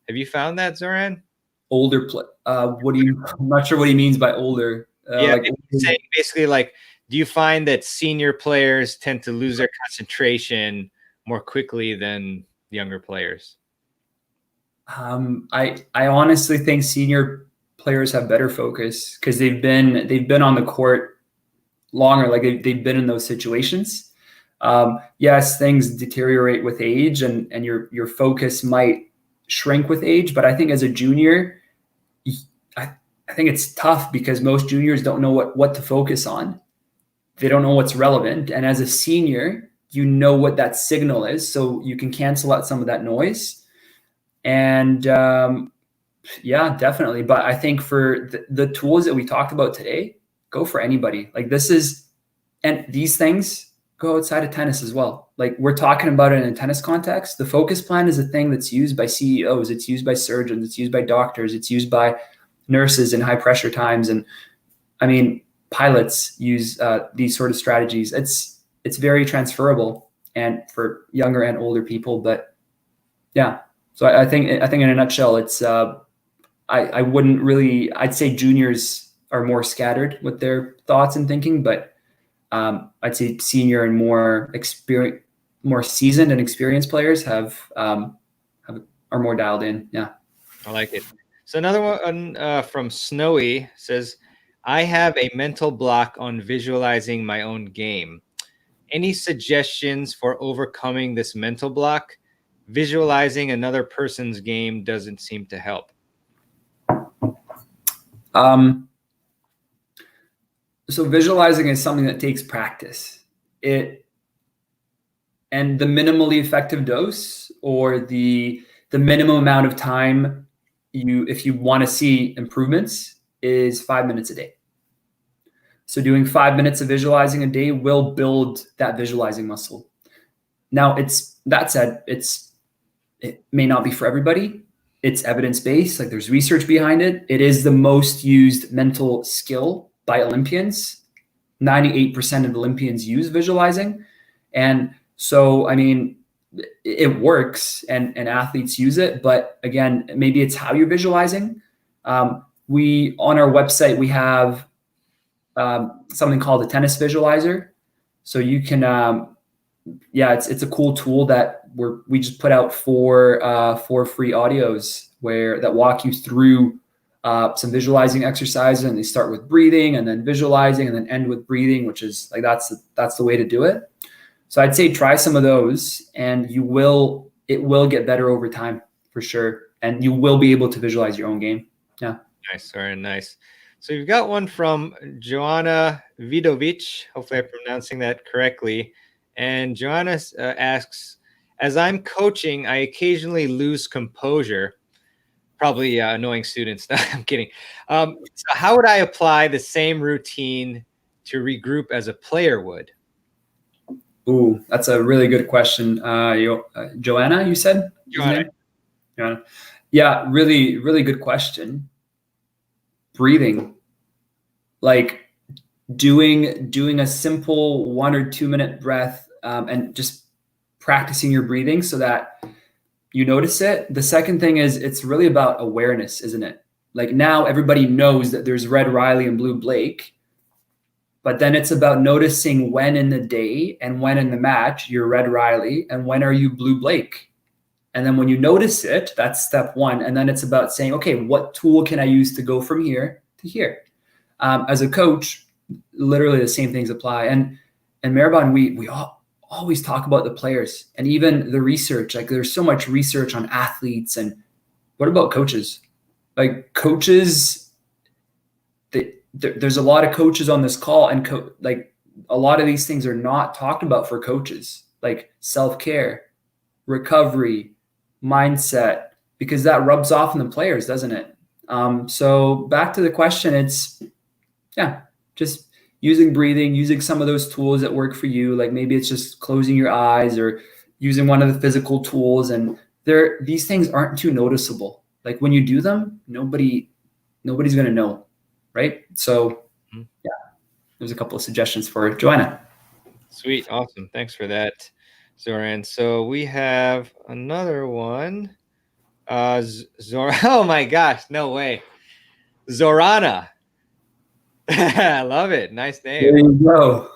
Have you found that, Zoran? Older play. What do you? I'm not sure what he means by older. Yeah, like, saying basically like, do you find that senior players tend to lose their concentration more quickly than younger players? I honestly think senior players have better focus because they've been on the court longer. Like they've been in those situations. Yes, things deteriorate with age, and your focus might shrink with age. But I think as a junior, I think it's tough because most juniors don't know what to focus on. They don't know what's relevant. And as a senior, you know what that signal is, so you can cancel out some of that noise. And yeah, definitely. But I think for the tools that we talked about today, go for anybody. Like and these things go outside of tennis as well. Like we're talking about it in a tennis context. The focus plan is a thing that's used by CEOs. It's used by surgeons. It's used by doctors. It's used by nurses in high pressure times. And I mean, pilots use these sort of strategies. It's very transferable, and for younger and older people. But yeah, so I think in a nutshell, it's I wouldn't really. I'd say juniors are more scattered with their thoughts and thinking, but I'd say senior and more seasoned and experienced players are more dialed in. Yeah, I like it. So another one from Snowy says, I have a mental block on visualizing my own game. Any suggestions for overcoming this mental block? Visualizing another person's game doesn't seem to help. So visualizing is something that takes practice. And the minimally effective dose, or the minimum amount of time if you want to see improvements, is 5 minutes a day. So doing 5 minutes of visualizing a day will build that visualizing muscle. Now, that said, it may not be for everybody. It's evidence-based. Like there's research behind it. It is the most used mental skill by Olympians. 98% of Olympians use visualizing. And so, I mean, it works and athletes use it, but again, maybe it's how you're visualizing. On our website, we have something called a tennis visualizer. So you can, it's a cool tool that we just put out for free audios that walk you through some visualizing exercises, and they start with breathing and then visualizing and then end with breathing, which is like, that's the way to do it. So I'd say try some of those, and it will get better over time for sure. And you will be able to visualize your own game. Yeah. Nice. Very nice. So you've got one from Joanna Vidovic. Hopefully I'm pronouncing that correctly. And Joanna asks, as I'm coaching, I occasionally lose composure. Probably annoying students. No, I'm kidding. So how would I apply the same routine to regroup as a player would? Ooh, that's a really good question. Joanna, you said? Joanna. Yeah, really, really good question. Breathing, like doing a simple 1 or 2 minute breath, and just practicing your breathing so that you notice it. The second thing is it's really about awareness, isn't it? Like now everybody knows that there's Red Riley and Blue Blake. But then it's about noticing when in the day and when in the match you're Red Riley and when are you Blue Blake. And then when you notice it, that's step one. And then it's about saying, okay, what tool can I use to go from here to here? As a coach, literally the same things apply. And Mehrban, always talk about the players and even the research. Like there's so much research on athletes, and what about coaches? Like coaches, there's a lot of coaches on this call, and like a lot of these things are not talked about for coaches, like self-care, recovery, mindset, because that rubs off on the players, doesn't it? So back to the question, it's just using breathing, using some of those tools that work for you. Like maybe it's just closing your eyes or using one of the physical tools. And these things aren't too noticeable. Like when you do them, nobody's going to know. Right. So there's a couple of suggestions for Joanna. Sweet. Awesome. Thanks for that, Zoran. So we have another one. Oh my gosh. No way. Zorana. I love it. Nice name. There you go.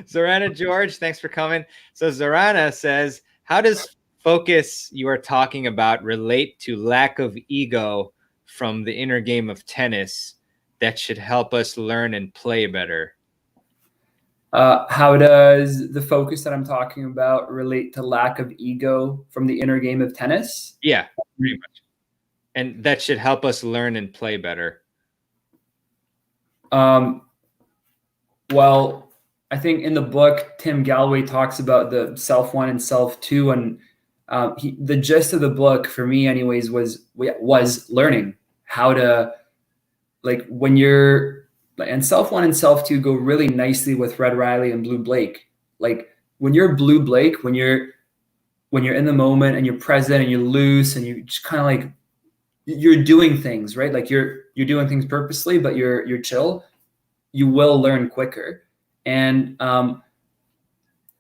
Zorana George, thanks for coming. So Zorana says, how does focus you are talking about relate to lack of ego from the inner game of tennis that should help us learn and play better? How does the focus that I'm talking about relate to lack of ego from the inner game of tennis? Yeah, pretty much. And that should help us learn and play better. Well, I think in the book, Tim Galloway talks about the self one and self two. And the gist of the book for me anyways was learning how to, like when you're, and self one and self two go really nicely with Red Riley and Blue Blake. Like when you're Blue Blake, when you're in the moment and you're present and you're loose and you just kind of like, you're doing things, right? Like you're doing things purposely, but you're chill. You will learn quicker. And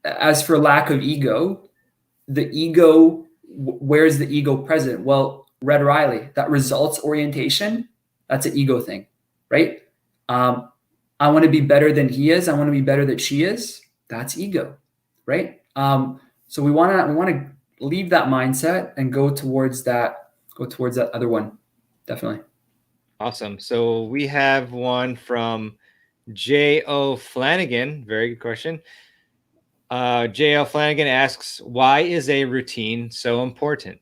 as for lack of ego, where's the ego present? Well, Red Riley, that results orientation, that's an ego thing, right? I want to be better than he is. I want to be better than she is. That's ego, right? So we want to leave that mindset and go towards that other one. Definitely. Awesome. So we have one from J.O. Flanagan. Very good question. J.O. Flanagan asks, why is a routine so important?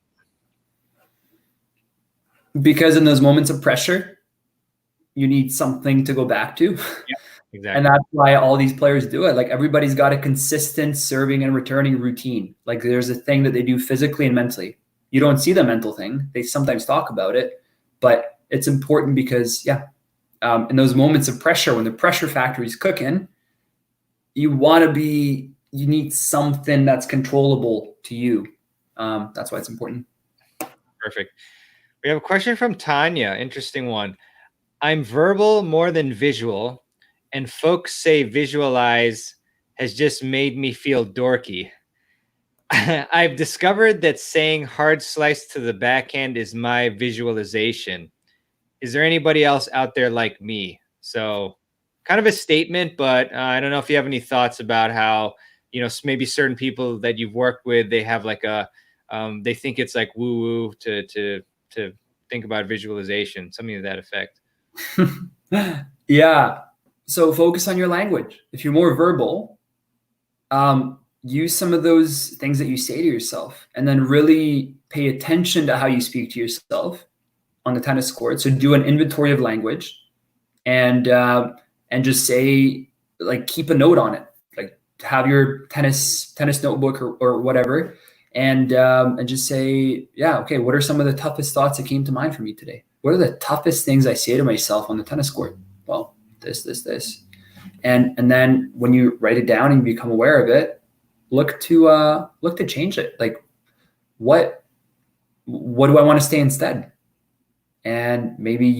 Because in those moments of pressure, you need something to go back to. Yeah, exactly. And that's why all these players do it. Like everybody's got a consistent serving and returning routine. Like there's a thing that they do physically and mentally. You don't see the mental thing. They sometimes talk about it, but it's important because, in those moments of pressure, when the pressure factory is cooking, you need something that's controllable to you. That's why it's important. Perfect. We have a question from Tanya. Interesting one. I'm verbal more than visual, and folks say visualize has just made me feel dorky. I've discovered that saying hard slice to the backhand is my visualization. Is there anybody else out there like me? So kind of a statement, but I don't know if you have any thoughts about how, maybe certain people that you've worked with, they have like they think it's like woo-woo to think about visualization, something to that effect. Yeah. So focus on your language. If you're more verbal, use some of those things that you say to yourself, and then really pay attention to how you speak to yourself on the tennis court. So do an inventory of language, and just say, like, keep a note on it. Like have your tennis notebook or whatever, and just say, okay, what are some of the toughest thoughts that came to mind for me today? What are the toughest things I say to myself on the tennis court? Well, this. And then when you write it down and you become aware of it, look to change it. Like what do I want to stay instead? And maybe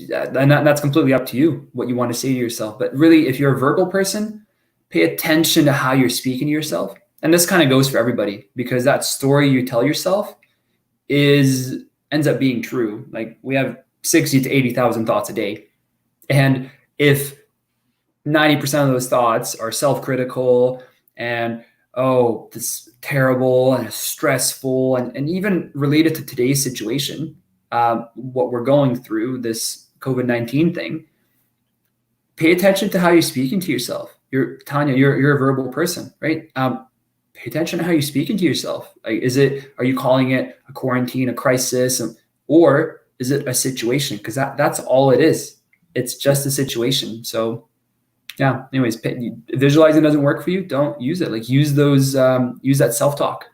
that's completely up to you, what you want to say to yourself. But really, if you're a verbal person, pay attention to how you're speaking to yourself. And this kind of goes for everybody, because that story you tell yourself ends up being true. Like we have 60 to 80,000 thoughts a day. And if 90% of those thoughts are self-critical and, oh, this is terrible and stressful, and even related to today's situation, what we're going through, this COVID-19 thing, pay attention to how you're speaking to yourself. Tanya, you're a verbal person, right? Pay attention to how you're speaking to yourself. Like, are you calling it a quarantine, a crisis, or is it a situation? Because that's all it is. It's just a situation. So yeah, anyways, visualizing doesn't work for you, don't use it. Like, use that self-talk.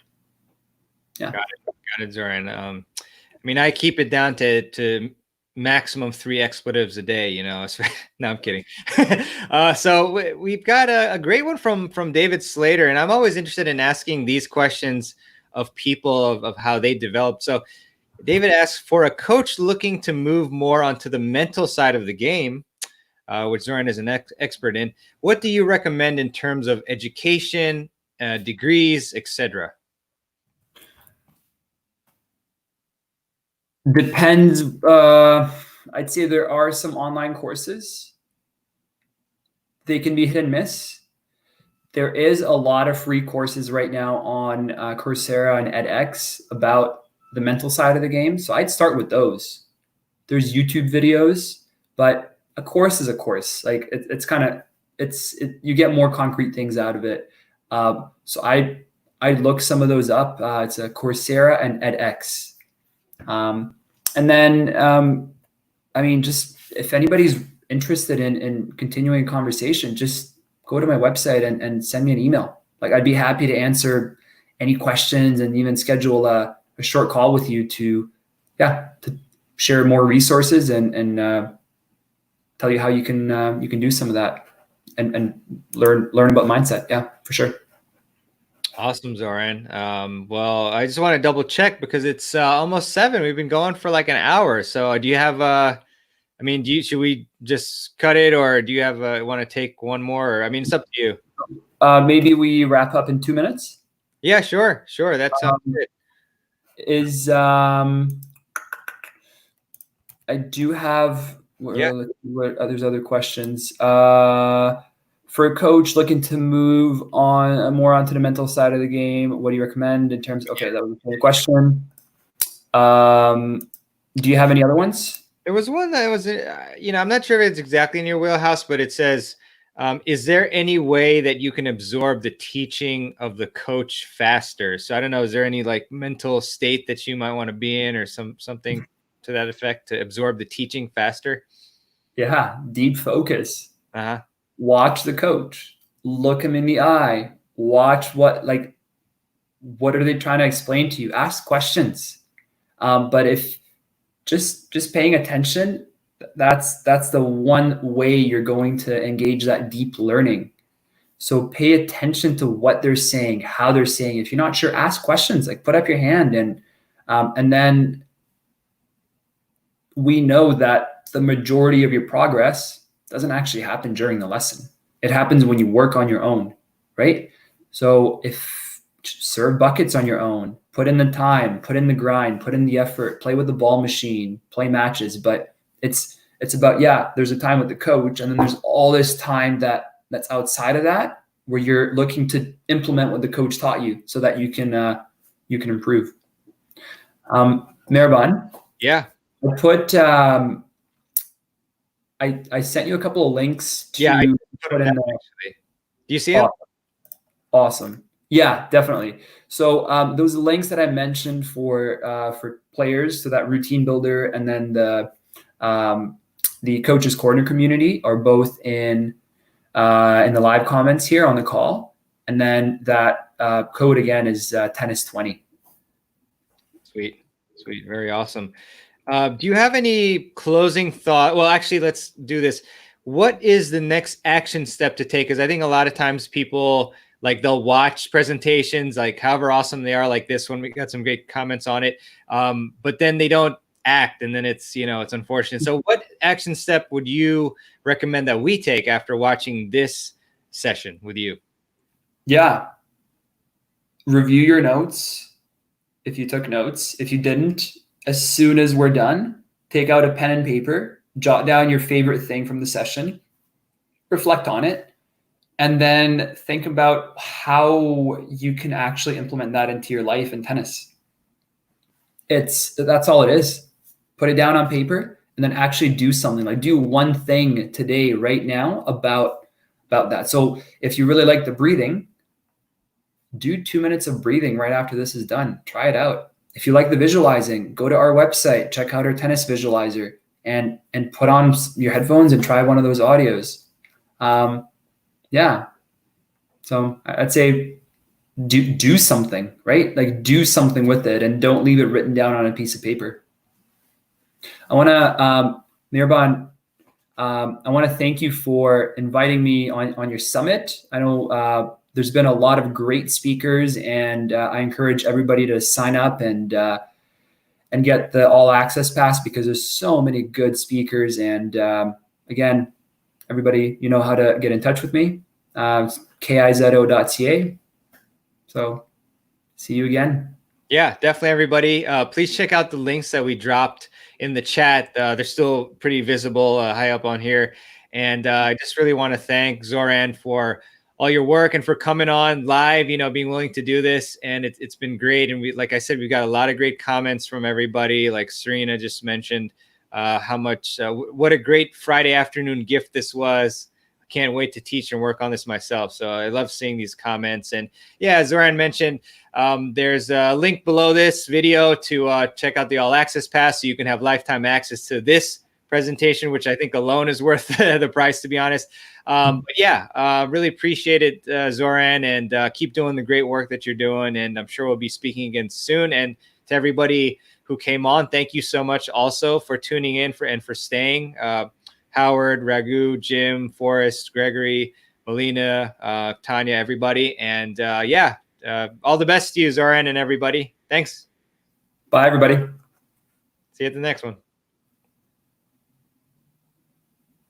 Yeah. Got it, Zoran. I mean, I keep it down to maximum 3 expletives a day, you know. No, I'm kidding. So we've got a great one from David Slater, and I'm always interested in asking these questions of people of how they develop. So David asks, for a coach looking to move more onto the mental side of the game, which Zoran is an expert in, what do you recommend in terms of education, degrees, etc.? Depends. I'd say there are some online courses. They can be hit and miss. There is a lot of free courses right now on Coursera and edX about the mental side of the game. So I'd start with those. There's YouTube videos, but a course is a course. Like you get more concrete things out of it. So I look some of those up. It's a Coursera and edX. And then, I mean, just if anybody's interested in continuing a conversation, just go to my website and send me an email. Like, I'd be happy to answer any questions and even schedule a short call with you to share more resources and tell you how you can do some of that and learn about mindset. Yeah, for sure. Awesome, Zoran. Well, I just want to double check because it's almost 7. We've been going for like an hour. So do you have should we just cut it, or do you have want to take one more? Or, I mean, it's up to you. Maybe we wrap up in 2 minutes. Yeah, sure. That sounds good. I do have there's other questions. For a coach looking to move on more onto the mental side of the game, what do you recommend in terms? Okay, that was a question. Do you have any other ones? There was one that was, I'm not sure if it's exactly in your wheelhouse, but it says, is there any way that you can absorb the teaching of the coach faster? So I don't know, is there any like mental state that you might want to be in, or something to that effect, to absorb the teaching faster? Yeah, deep focus. Uh-huh. Watch the coach, look him in the eye, watch what are they trying to explain to you? Ask questions. But if just paying attention, that's the one way you're going to engage that deep learning. So pay attention to what they're saying, how they're saying. If you're not sure, ask questions, like put up your hand. And then we know that the majority of your progress doesn't actually happen during the lesson. It happens when you work on your own, right? So if serve buckets on your own, put in the time, put in the grind, put in the effort, play with the ball machine, play matches. But it's about, there's a time with the coach, and then there's all this time that's outside of that where you're looking to implement what the coach taught you so that you can improve. Mehrban. Yeah. I put I sent you a couple of links to put in there. Do you see them? Awesome. Yeah, definitely. So those links that I mentioned for players, so that routine builder, and then the coaches corner community are both in the live comments here on the call, and then that code again is tennis20. Sweet, very awesome. Do you have any closing thought? Well, actually, let's do this. What is the next action step to take? Because I think a lot of times people, like, they'll watch presentations, like however awesome they are, like this one. We got some great comments on it, but then they don't act, and then it's unfortunate. So what action step would you recommend that we take after watching this session with you? Yeah. Review your notes if you took notes. If you didn't, as soon as we're done, take out a pen and paper, jot down your favorite thing from the session, reflect on it, and then think about how you can actually implement that into your life in tennis. That's all it is. Put it down on paper and then actually do something. Like, do one thing today, right now, about about that. So if you really like the breathing, do 2 minutes of breathing right after this is done. Try it out. If you like the visualizing, go to our website, check out our tennis visualizer, and put on your headphones and try one of those audios. Yeah. So I'd say do something, right? Like do something with it, and don't leave it written down on a piece of paper. I want to, Mehrban, I want to thank you for inviting me on your summit. I know there's been a lot of great speakers, and I encourage everybody to sign up and get the all access pass, because there's so many good speakers. And again, everybody, you know how to get in touch with me. kizo.ca. So see you again. Yeah, definitely, everybody. Please check out the links that we dropped in the chat. They're still pretty visible high up on here. And I just really want to thank Zoran for all your work and for coming on live, being willing to do this. And it's been great. And like I said, we got a lot of great comments from everybody. Like Serena just mentioned how much, what a great Friday afternoon gift this was. Can't wait to teach and work on this myself. So I love seeing these comments. And yeah, as Zoran mentioned, there's a link below this video to check out the all access pass, so you can have lifetime access to this presentation, which I think alone is worth the price, to be honest. But yeah, really appreciate it, Zoran, and keep doing the great work that you're doing. And I'm sure we'll be speaking again soon. And to everybody who came on, thank you so much also for tuning in and for staying. Howard, Raghu, Jim, Forrest, Gregory, Melina, Tanya, everybody. And yeah, all the best to you, Zoran, and everybody. Thanks. Bye, everybody. See you at the next one.